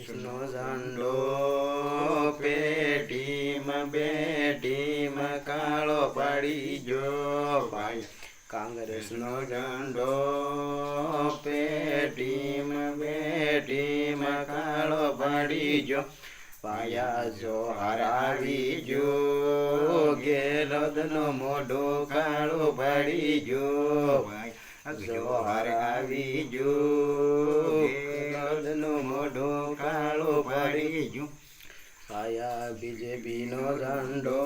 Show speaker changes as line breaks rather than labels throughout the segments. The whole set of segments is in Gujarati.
કાંગ્રેસનો ઝંડો પેટીમાં બેટીમાં કાળો પડી ગયો ભાઈ કાંગ્રેસનો ઝંડો પેટીમાં બેટીમાં કાળો પડી ગયો પાયા જો હરાવી જો ગેરદનો મોઢો કાળો પડી ગયો ભાઈ જો હરાવી જો ગેરદનો મોઢો કાળો પડી ગયો પાયા બીજેપીનો ઝંડો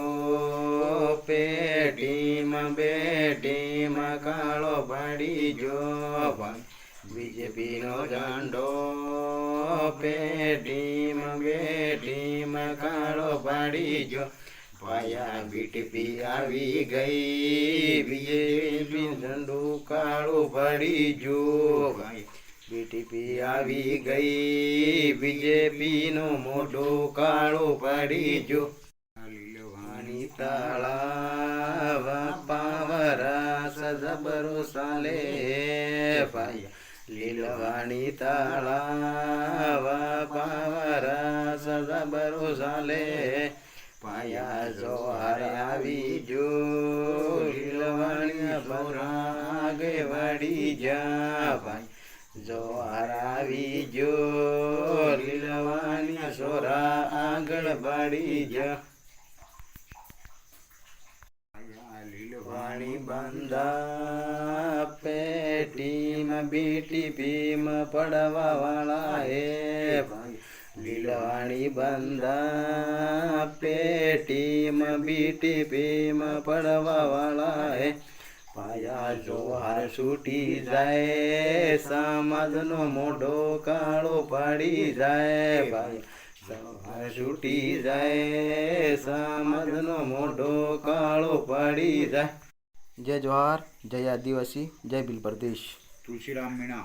પેટીમાં બેટીમાં કાળો પડી ગયો ભાઈ બીજેપીનો ઝંડો પેટીમાં બેટીમાં કાળો પડી ગયો પાયા બીટીપી આવી ગઈ બીજેપી ઝંડો કાળો પડી ગયો ભાઈ બીટીપી આવી ગઈ બીજેપીનો મોઢો કાળો પડી ગયો લીલવાણી તાળાવા પાવરા સજબરો સાલે ભાઈ લીલવાણી તાળાવા પાવરા સજબરો સાલે પાયા જો આવી જો લીલવાણી ભોરા આગે વળી જા ભાઈ જો આવી જો લીલવાણી સોરા આગળ વળી જા લીલવાણી બંધા પેટીમાં બીટીપીમાં પડવા વાળા હે ભાઈ લીલવાણી બંધા પેટીમાં બીટીપીમાં પડવા વાળા હે પાયા જોહાર છૂટી જાય સમાજનો મોઢો કાળો પડી જાય ભાઈ જોહાર છૂટી જાય સમાજનો મોઢો કાળો પડી જાય જય જોહાર જય આદિવાસી જય ભીલ પ્રદેશ
तुलसीराम मीणा